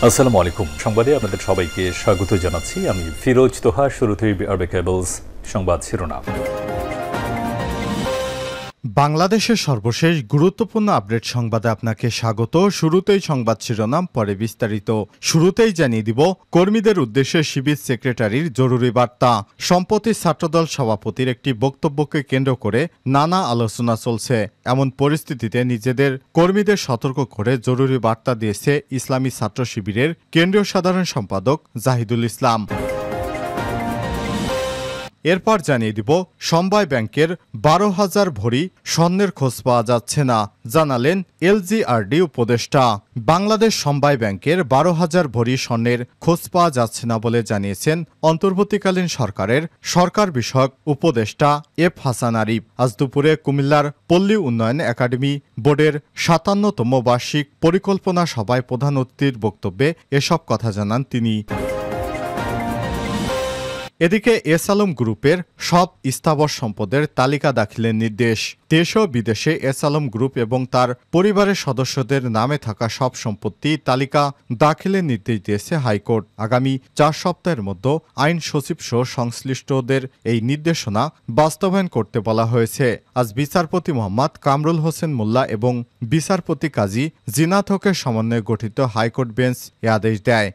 আসসালামু আলাইকুম। সংবাদে আপনাদের সবাইকে স্বাগত জানাচ্ছি। আমি ফিরোজ তোহা। শুরুতেই আরবে কেবলস সংবাদ শিরোনাম। বাংলাদেশের সর্বশেষ গুরুত্বপূর্ণ আপডেট সংবাদে আপনাকে স্বাগত। শুরুতেই সংবাদ শিরোনাম, পরে বিস্তারিত। শুরুতেই জানিয়ে দিব কর্মীদের উদ্দেশ্যে শিবির সেক্রেটারির জরুরি বার্তা। সম্প্রতি ছাত্রদল সভাপতির একটি বক্তব্যকে কেন্দ্র করে নানা আলোচনা চলছে। এমন পরিস্থিতিতে নিজেদের কর্মীদের সতর্ক করে জরুরি বার্তা দিয়েছে ইসলামী ছাত্র শিবিরের কেন্দ্রীয় সাধারণ সম্পাদক জাহিদুল ইসলাম। এরপর জানিয়ে দিব সমবায় ব্যাংকের 12,000 ভরি স্বর্ণের খোঁজ পাওয়া যাচ্ছে না, জানালেন এলজিআরডি উপদেষ্টা। বাংলাদেশ সমবায় ব্যাংকের 12,000 ভরি স্বর্ণের খোঁজ পাওয়া যাচ্ছে না বলে জানিয়েছেন অন্তর্বর্তীকালীন সরকারের সরকার বিষয়ক উপদেষ্টা এফ হাসান আরিফ। আজ দুপুরে কুমিল্লার পল্লী উন্নয়ন একাডেমি বোর্ডের 57তম বার্ষিক পরিকল্পনা সভায় প্রধান অতিথির বক্তব্যে এসব কথা জানান তিনি। এদিকে এস আলম গ্রুপের সব স্থাবর সম্পদের তালিকা দাখিলের নির্দেশ। দেশ ও বিদেশে এস আলম গ্রুপ এবং তার পরিবারের সদস্যদের নামে থাকা সব সম্পত্তি তালিকা দাখিলের নির্দেশ দিয়েছে হাইকোর্ট। আগামী 4 সপ্তাহের মধ্যে আইন সচিব সহ সংশ্লিষ্টদের এই নির্দেশনা বাস্তবায়ন করতে বলা হয়েছে। আজ বিচারপতি মোহাম্মদ কামরুল হোসেন মোল্লা এবং বিচারপতি কাজী জিনাত হকের সমন্বয়ে গঠিত হাইকোর্ট বেঞ্চ এ আদেশ দেয়।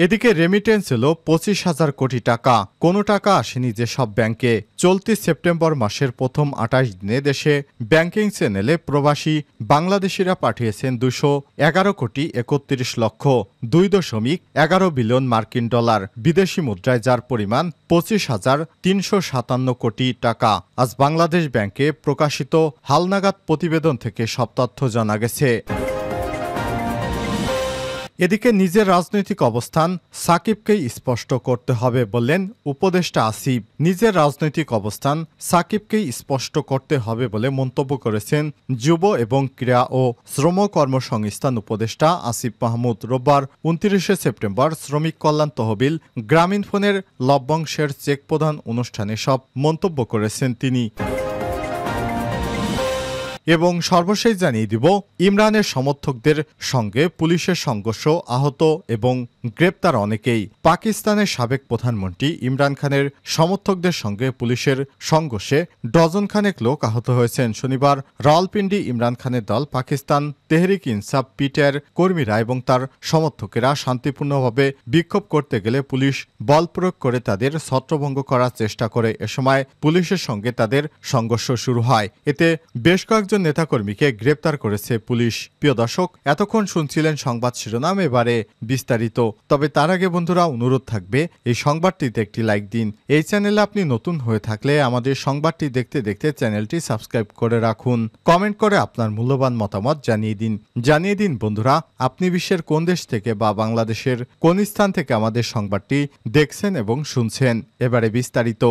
এদিকে রেমিটেন্স এলো 25,000 কোটি টাকা। কোনো টাকা আসেনি যেসব ব্যাংকে। চলতি সেপ্টেম্বর মাসের প্রথম 28 দিনে দেশে ব্যাংকিং চ্যানেলে প্রবাসী বাংলাদেশিরা পাঠিয়েছেন 211 কোটি 31 লক্ষ 2.11 বিলিয়ন মার্কিন ডলার বিদেশি মুদ্রায়, যার পরিমাণ 25,357 কোটি টাকা। আজ বাংলাদেশ ব্যাংকে প্রকাশিত হালনাগাদ প্রতিবেদন থেকে সব তথ্য জানা গেছে। এদিকে নিজের রাজনৈতিক অবস্থান সাকিবকেই স্পষ্ট করতে হবে বললেন উপদেষ্টা আসিফ। নিজের রাজনৈতিক অবস্থান সাকিবকেই স্পষ্ট করতে হবে বলে মন্তব্য করেছেন যুব এবং ক্রীড়া ও শ্রম কর্মসংস্থান উপদেষ্টা আসিফ মাহমুদ। রোববার 29 সেপ্টেম্বর শ্রমিক কল্যাণ তহবিল গ্রামীণফোনের লভ্যাংশের চেক প্রদান অনুষ্ঠানে সব মন্তব্য করেছেন তিনি। এবং সর্বশেষ জানিয়ে দিব ইমরানের সমর্থকদের সঙ্গে পুলিশের সংঘর্ষ, আহত এবং গ্রেপ্তার অনেকেই। পাকিস্তানের সাবেক প্রধানমন্ত্রী ইমরান খানের সমর্থকদের সঙ্গে পুলিশের সংঘর্ষে ডজনখানেক লোক আহত হয়েছেন। শনিবার রাওয়ালপিন্ডি ইমরান খানের দল পাকিস্তান তেহরিক ইনসাফ পিটিআইয়ের কর্মীরা এবং তার সমর্থকেরা শান্তিপূর্ণভাবে বিক্ষোভ করতে গেলে পুলিশ বল প্রয়োগ করে তাদের ছত্রভঙ্গ করার চেষ্টা করে। এ সময় পুলিশের সঙ্গে তাদের সংঘর্ষ শুরু হয়। এতে বেশ কয়েকজন নেতাকর্মীকে গ্রেপ্তার করেছে পুলিশ। প্রিয় দর্শক, এতক্ষণ শুনছিলেন সংবাদ শিরোনাম, এবারে বিস্তারিত। তবে তার আগে বন্ধুরা অনুরোধ থাকবে এই সংবাদটিতে একটি লাইক দিন। এই চ্যানেলে আপনি নতুন হয়ে থাকলে আমাদের সংবাদটি দেখতে দেখতে চ্যানেলটি সাবস্ক্রাইব করে রাখুন। কমেন্ট করে আপনার মূল্যবান মতামত জানিয়ে দিন বন্ধুরা, আপনি বিশ্বের কোন দেশ থেকে বা বাংলাদেশের কোন স্থান থেকে আমাদের সংবাদটি দেখছেন এবং শুনছেন। এবারে বিস্তারিত।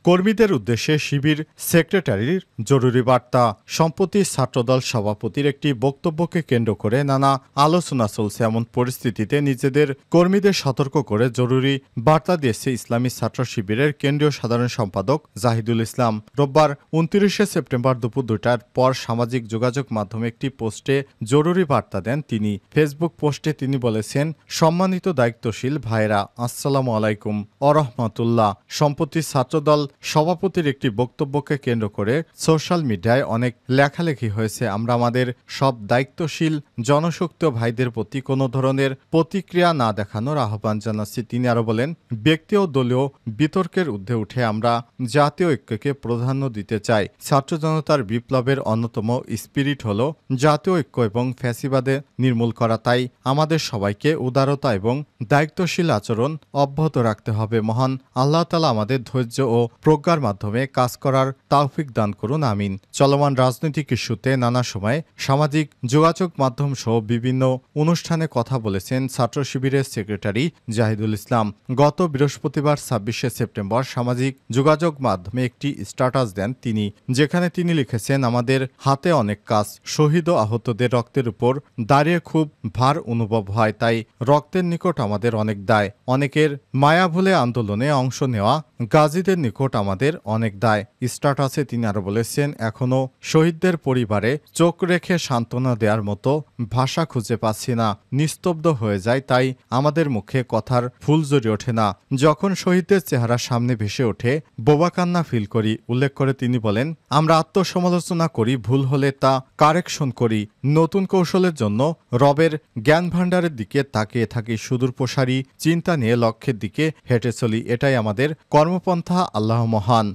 কর্মীদের উদ্দেশ্যে শিবির সেক্রেটারির জরুরি বার্তা। সম্প্রতি ছাত্রদল সভাপতির একটি বক্তব্যকে কেন্দ্র করে নানা আলোচনা চলছে। এমন পরিস্থিতিতে নিজেদের কর্মীদের সতর্ক করে জরুরি বার্তা দিয়েছে ইসলামী ছাত্র শিবিরের কেন্দ্রীয় সাধারণ সম্পাদক জাহিদুল ইসলাম। রোববার 29 সেপ্টেম্বর দুপুর 2টার পর সামাজিক যোগাযোগ মাধ্যমে একটি পোস্টে জরুরি বার্তা দেন তিনি। ফেসবুক পোস্টে তিনি বলেছেন, সম্মানিত দায়িত্বশীল ভাইরা, আসসালামু আলাইকুম ওরহমাতুল্লাহ। সম্প্রতি ছাত্রদল সভাপতির একটি বক্তব্যকে কেন্দ্র করে সোশ্যাল মিডিয়ায় অনেক লেখালেখি হয়েছে। আমরা আমাদের সব দায়িত্বশীল জনশক্তি ভাইদের প্রতি কোনো ধরনের প্রতিক্রিয়া না দেখানোর আহ্বান জানাচ্ছি। তিনি আরো বলেন, ব্যক্তি ও দলীয় বিতর্কের ঊর্ধ্বে উঠে আমরা জাতীয় ঐক্যকে প্রাধান্য দিতে চাই। ছাত্র জনতার বিপ্লবের অন্যতম স্পিরিট হল জাতীয় ঐক্য এবং ফ্যাসিবাদে নির্মূল করা। তাই আমাদের সবাইকে উদারতা এবং দায়িত্বশীল আচরণ অব্যাহত রাখতে হবে। মহান আল্লাহ তাআলা আমাদের ধৈর্য ও প্রজ্ঞার মাধ্যমে কাজ করার তৌফিক দান করুন, আমিন। চলমান রাজনৈতিক ইস্যুতে নানা সময় সামাজিক যোগাযোগ মাধ্যম সহ বিভিন্ন অনুষ্ঠানে কথা বলেছেন ছাত্র শিবিরের সেক্রেটারি জাহিদুল ইসলাম। গত বৃহস্পতিবার 26 সেপ্টেম্বর সামাজিক যোগাযোগ মাধ্যমে একটি স্ট্যাটাস দেন তিনি, যেখানে তিনি লিখেছেন, আমাদের হাতে অনেক কাজ। শহীদ ও আহতদের রক্তের উপর দাঁড়িয়ে খুব ভার অনুভব হয়। তাই রক্তের নিকট আমাদের অনেক দায়। অনেকের মায়া ভুলে আন্দোলনে অংশ নেওয়া গাজীদের নিকট আমাদের অনেক দায়। স্ট্যাটাসে তিনি আরও বলেছেন, এখনও শহীদদের পরিবারে চোখ রেখে সান্ত্বনা দেওয়ার মতো ভাষা খুঁজে পাচ্ছি না। নিস্তব্ধ হয়ে যায়, তাই আমাদের মুখে কথার ফুল জড়ে ওঠে না। যখন শহীদদের চেহারা সামনে ভেসে ওঠে বোবা কান্না ফিল করি। উল্লেখ করে তিনি বলেন, আমরা আত্মসমালোচনা করি, ভুল হলে তা কারেকশন করি। নতুন কৌশলের জন্য রবের জ্ঞান ভাণ্ডারের দিকে তাকিয়ে থাকি। সুদূর প্রসারী চিন্তা নিয়ে লক্ষ্যের দিকে হেঁটে চলি। এটাই আমাদের কর্মপন্থা। আল্লাহ মহান।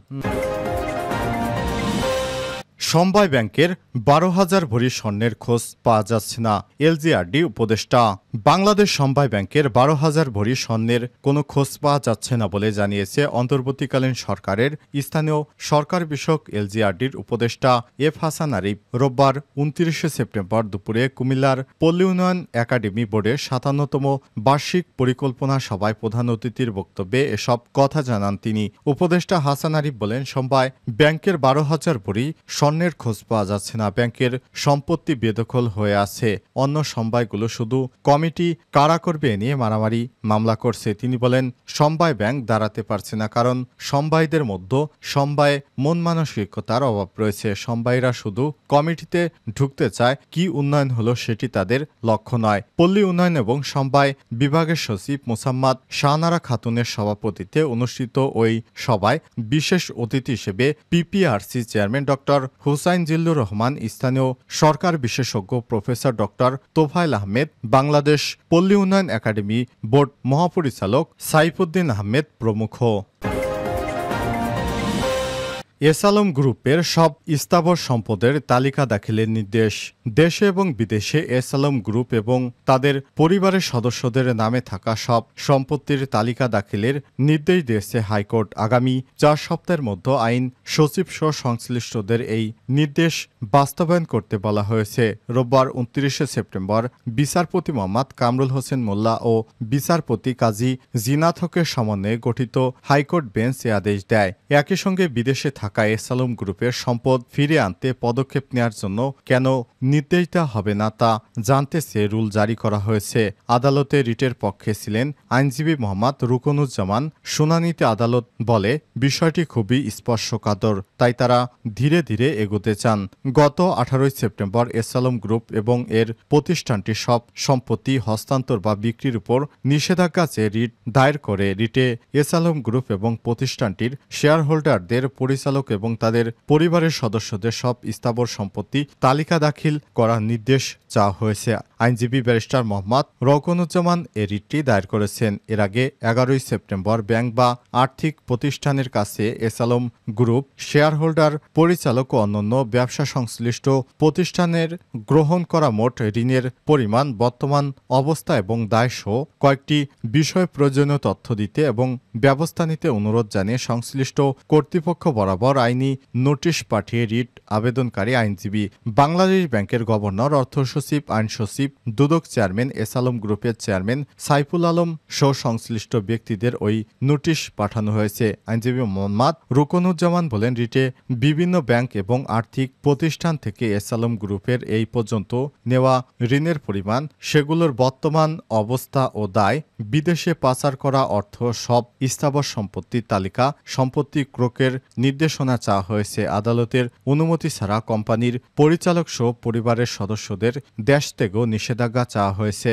সমবায় ব্যাংকের 12,000 ভরি স্বর্ণের খোঁজ পাওয়া যাচ্ছে না, এলজিআরডি উপদেষ্টা। বাংলাদেশ সমবায় ব্যাংকের 12,000 ভরি স্বর্ণের কোনো খোঁজ পাওয়া যাচ্ছে না বলে জানিয়েছে অন্তর্বর্তীকালীন সরকারের স্থানীয় সরকার বিষয়ক এলজিআরডির উপদেষ্টা এফ হাসান আরিফ রোববার 29 সেপ্টেম্বর দুপুরে কুমিল্লার পল্লী উন্নয়ন একাডেমি বোর্ডের 57তম বার্ষিক পরিকল্পনা সভায় প্রধান অতিথির বক্তব্যে এসব কথা জানান তিনি। উপদেষ্টা হাসান আরিফ বলেন, সমবায় ব্যাংকের 12,000 ভরি স্বর্ণের খোঁজ পাওয়া যাচ্ছে না। ব্যাংকের সম্পত্তি বেদখল হয়ে আছে। অন্য সমবায়গুলো শুধু কমিটি কারা করবে এ নিয়ে মারামারি মামলা করছে। তিনি বলেন, সমবায় ব্যাংক দাঁড়াতে পারছে না, কারণ সমবায়ীদের মধ্যে সমবায় মন মানসিকতার অভাব রয়েছে। সমবায়ীরা শুধু কমিটিতে ঢুকতে চায়, কি উন্নয়ন হলো সেটি তাদের লক্ষ্য নয়। পল্লী উন্নয়ন এবং সমবায় বিভাগের সচিব মোসাম্মদ শাহনারা খাতুনের সভাপতিত্বে অনুষ্ঠিত ওই সভায় বিশেষ অতিথি হিসেবে PPRC chairman doctor Hussain Zillur Rahman, স্থানীয় সরকার বিশেষজ্ঞ প্রফেসর ডক্টর তোফায়েল আহমেদ, বাংলাদেশ পল্লী উন্নয়ন একাডেমি বোর্ড মহাপরিচালক সাইফুদ্দিন আহমেদ প্রমুখ। এসালম গ্রুপের সব স্থাবর সম্পদের তালিকা দাখিলের নির্দেশ। দেশে এবং বিদেশে এসালম গ্রুপ এবং তাদের পরিবারের সদস্যদের নামে থাকা সব সম্পত্তির তালিকা দাখিলের নির্দেশ দিয়েছে হাইকোর্ট। আগামী 4 সপ্তাহের মধ্যে আইন সচিব সহ সংশ্লিষ্টদের এই নির্দেশ বাস্তবায়ন করতে বলা হয়েছে। রোববার 29 সেপ্টেম্বর বিচারপতি মোহাম্মদ কামরুল হোসেন মোল্লা ও বিচারপতি কাজী জিনাত হকের সমন্বয়ে গঠিত হাইকোর্ট বেঞ্চ এ আদেশ দেয়। একই সঙ্গে বিদেশে থাকা এসালম গ্রুপের সম্পদ ফিরিয়ে আনতে পদক্ষেপ নেওয়ার জন্য কেন নির্দেশ দেওয়া হবে না তা জানতে চেয়ে রুল জারি করা হয়েছে। আদালতে রিটের পক্ষে ছিলেন আইনজীবী মোহাম্মদ রুকনুজ্জামান। শুনানিতে আদালত বলে, বিষয়টি খুবই স্পর্শকাতর, তাই তারা ধীরে ধীরে এগোতে চান। গত 18 সেপ্টেম্বর এসালম গ্রুপ এবং এর প্রতিষ্ঠানটি সব সম্পত্তি হস্তান্তর বা বিক্রির উপর নিষেধাজ্ঞা চেয়ে রিট দায়ের করে। রিটে এসালম গ্রুপ এবং প্রতিষ্ঠানটির শেয়ার হোল্ডারদের, পরিচালক এবং তাদের পরিবারের সদস্যদের সব স্থাবর সম্পত্তি তালিকা দাখিল করার নির্দেশ চাওয়া হয়েছে। আইনজীবী ব্যারিস্টার মোহাম্মদ রওকনুজ্জামান এ রিটটি দায়ের করেছেন। এর আগে 11 সেপ্টেম্বর ব্যাংক বা আর্থিক প্রতিষ্ঠানের কাছে এসালম গ্রুপ শেয়ার হোল্ডার, পরিচালক ও অন্যান্য ব্যবসা সংশ্লিষ্ট প্রতিষ্ঠানের গ্রহণ করা মোট ঋণের পরিমাণ, বর্তমান অবস্থা এবং দায়সহ কয়েকটি বিষয়ে প্রয়োজনীয় তথ্য দিতে এবং ব্যবস্থা নিতে অনুরোধ জানিয়ে সংশ্লিষ্ট কর্তৃপক্ষ বরাবর আইনি নোটিশ পাঠিয়ে রিট আবেদনকারী আইনজীবী, বাংলাদেশ ব্যাংকের গভর্নর, অর্থ সচিব, আইন সচিব, দুদক চেয়ারম্যান, এসালম গ্রুপের চেয়ারম্যান সাইফুল আলম সহ সংশ্লিষ্ট ব্যক্তিদের ওই নোটিশ পাঠানো হয়েছে। আইনজীবী মোহাম্মদ রুকনুজ্জামান বলেন, রিটে বিভিন্ন ব্যাংক এবং আর্থিক প্রতিষ্ঠান থেকে এসালম গ্রুপের এই পর্যন্ত নেওয়া ঋণের পরিমাণ, সেগুলোর বর্তমান অবস্থা ও দায়, বিদেশে পাচার করা অর্থ, সব স্থাবর সম্পত্তির তালিকা, সম্পত্তি ক্রোকের নির্দেশনা চাওয়া হয়েছে। আদালতের অনুমতি ছাড়া কোম্পানির পরিচালক সহ পরিবারের সদস্যদের দেশ ত্যাগও নিষেধাজ্ঞা চাওয়া হয়েছে।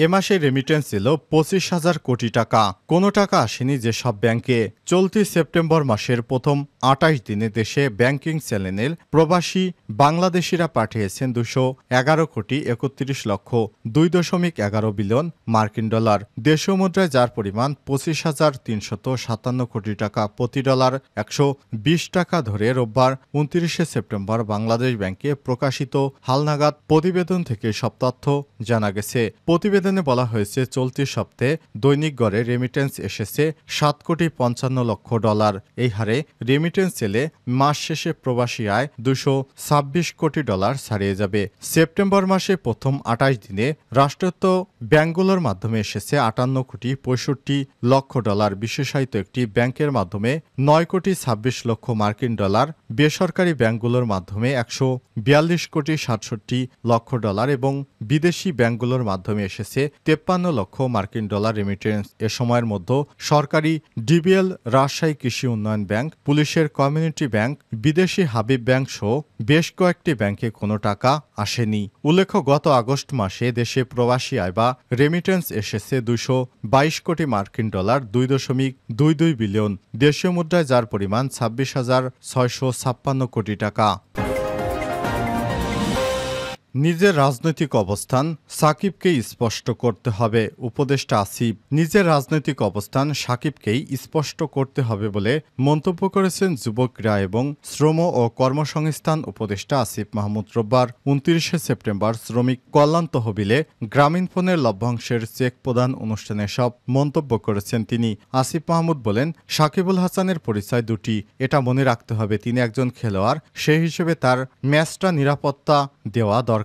এ মাসে রেমিটেন্স ছিল 25,000 কোটি টাকা। কোনো টাকা আসেনি যেসব ব্যাংকে। চলতি সেপ্টেম্বর মাসের প্রথম 28 দিনে দেশে ব্যাংকিং চ্যানেলের প্রবাসী বাংলাদেশিরা পাঠিয়েছেন 211 কোটি 31 লক্ষ 2.11 বিলিয়ন মার্কিন ডলার। দেশীয় মুদ্রায় যার পরিমাণ 25,357 কোটি টাকা। প্রতি ডলার 120 টাকা ধরে রোববার 29 সেপ্টেম্বর বাংলাদেশ ব্যাংকে প্রকাশিত হালনাগাদ প্রতিবেদন থেকে সব তথ্য জানা গেছে। প্রতিবেদনে বলা হয়েছে, চলতি সপ্তাহে দৈনিক গড়ে রেমিটেন্স এসেছে 7 কোটি 55 লক্ষ ডলার। এই হারে রেমিটেন্স এলে মাস শেষে প্রবাসী আয় 226 কোটি ডলার ছাড়িয়ে যাবে। সেপ্টেম্বর মাসে প্রথম 28 দিনে রাষ্ট্রায়ত্ত ব্যাংকগুলোর মাধ্যমে এসেছে 58 কোটি 65 লক্ষ ডলার। বিশেষায়িত একটি ব্যাংকের মাধ্যমে 9 কোটি 26 লক্ষ মার্কিন ডলার, বেসরকারি ব্যাংকগুলোর মাধ্যমে 142 কোটি 67 লক্ষ ডলার এবং বিদেশি ব্যাংকগুলোর মাধ্যমে এসেছে 53 লক্ষ মার্কিন ডলার রেমিটেন্স। এ সময়ের মধ্যে সরকারি ডিবিএল, রাজশাহী কৃষি উন্নয়ন ব্যাংক, পুলিশের কমিউনিটি ব্যাংক, বিদেশি হাবিব ব্যাংক সহ বেশ কয়েকটি ব্যাংকে কোনো টাকা আসেনি। উল্লেখ্য, গত আগস্ট মাসে দেশে প্রবাসী আয় বা রেমিটেন্স এসেছে 222 কোটি মার্কিন ডলার, 2.22 বিলিয়ন দেশীয় মুদ্রায়, যার পরিমাণ 26,656 কোটি টাকা। নিজের রাজনৈতিক অবস্থান সাকিবকেই স্পষ্ট করতে হবে, উপদেষ্টা আসিফ। নিজের রাজনৈতিক অবস্থান সাকিবকেই স্পষ্ট করতে হবে বলে মন্তব্য করেছেন যুব ক্রীড়া এবং শ্রম ও কর্মসংস্থান উপদেষ্টা আসিফ মাহমুদ। রোববার 29 সেপ্টেম্বর শ্রমিক কল্যাণ তহবিলে গ্রামীণফোনের লভ্যাংশের চেক প্রদান অনুষ্ঠানে সব মন্তব্য করেছেন তিনি। আসিফ মাহমুদ বলেন, সাকিবুল হাসানের পরিচয় দুটি, এটা মনে রাখতে হবে। তিনি একজন খেলোয়াড়, সেই হিসেবে তার ম্যাচটা নিরাপত্তা দেওয়া দরকার,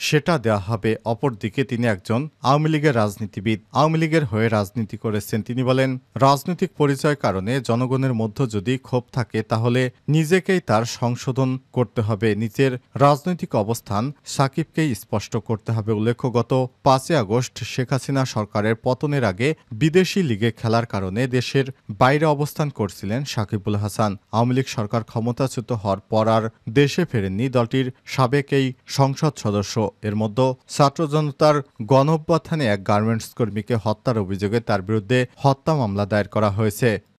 সেটা দেওয়া হবে। অপরদিকে তিনি একজন আওয়ামী লীগের রাজনীতিবিদ, আওয়ামী লীগের হয়ে রাজনীতি করেছেন। তিনি বলেন, রাজনৈতিক পরিচয় কারণে জনগণের মধ্যে যদি ক্ষোভ থাকে তাহলে নিজেকেই তার সংশোধন করতে হবে। নিজের রাজনৈতিক অবস্থান সাকিবকেই স্পষ্ট করতে হবে। উল্লেখ্য, গত 5 আগস্ট শেখ হাসিনা সরকারের পতনের আগে বিদেশি লিগে খেলার কারণে দেশের বাইরে অবস্থান করছিলেন সাকিবুল হাসান। আওয়ামী লীগ সরকার ক্ষমতাচ্যুত হওয়ার পর আর দেশে ফেরেননি দলটির সাবেক এই সংসদ সদস্য। এর মধ্যে ছাত্র জনতার গণঅভ্যুত্থানে এক গার্মেন্টস কর্মীকে হত্যার অভিযোগে তার বিরুদ্ধে হত্যা মামলা দায়ের করা হয়েছে।